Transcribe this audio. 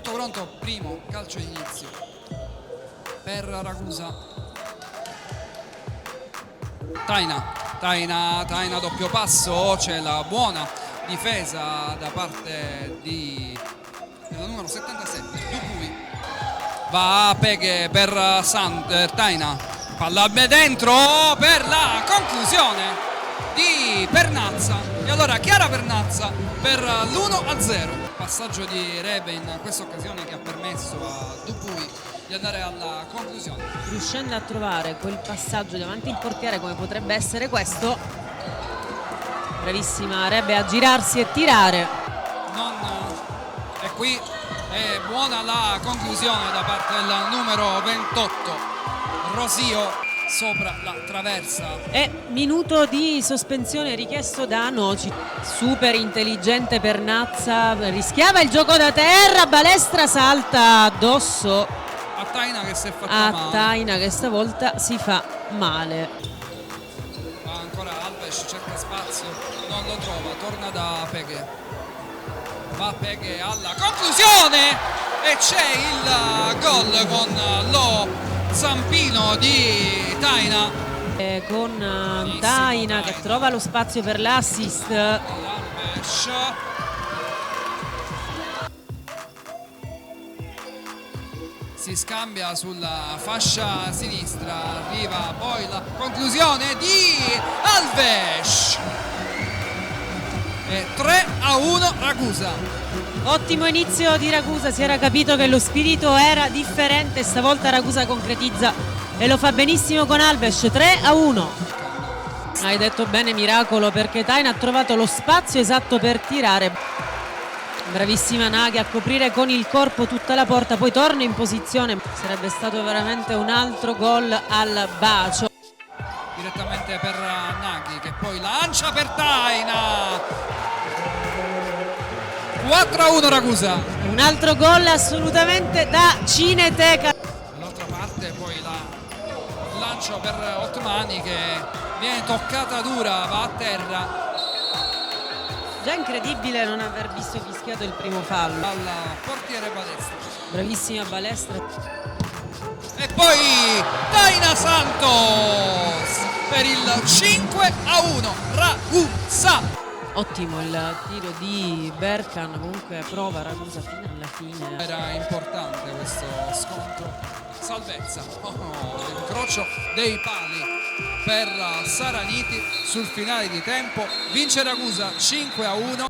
tutto pronto, primo calcio di inizio per Ragusa. Taina doppio passo, c'è la buona difesa da parte della numero 77 Dupuy. Va a Peghe per Taina, palla dentro per la conclusione di Pernazza, e allora Chiara Pernazza per l'1-0. Passaggio di Rebe in questa occasione che ha permesso a Dupuy di andare alla conclusione, riuscendo a trovare quel passaggio davanti il portiere come potrebbe essere questo. Bravissima Rebe a girarsi e tirare. E qui è buona la conclusione da parte del numero 28 Rosio sopra la traversa. E minuto di sospensione richiesto da Noci. Super intelligente Pernazza, rischiava il gioco da terra, Balestra salta addosso a Taina che si è fatta male. Taina che stavolta si fa male. Ma ancora Alves cerca spazio, non lo trova, torna da Peghe. Va Peghe alla conclusione e c'è il gol con lo zampino di Taina. Con Taina che trova lo spazio per l'assist. Alves. Si scambia sulla fascia sinistra, arriva poi la conclusione di Alves. E 3-1 Ragusa. Ottimo inizio di Ragusa, si era capito che lo spirito era differente, stavolta Ragusa concretizza e lo fa benissimo con Alves. 3-1. Hai detto bene, miracolo, perché Taina ha trovato lo spazio esatto per tirare. Bravissima Naghi a coprire con il corpo tutta la porta, poi torna in posizione. Sarebbe stato veramente un altro gol al bacio. Direttamente per Naghi che poi lancia per Taina. 4-1 Ragusa. Un altro gol assolutamente da Cineteca. Dall'altra parte poi il lancio per Otmani che viene toccata dura, va a terra. Già incredibile non aver visto fischiato il primo fallo. Al portiere Balestra. Bravissima Balestra. E poi Taina Santos per il 5-1 Ragusa. Ottimo il tiro di Berkan, comunque prova Ragusa fino alla fine. Era importante questo scontro. Salvezza, l'incrocio dei pali per Saraniti sul finale di tempo. Vince Ragusa 5-1.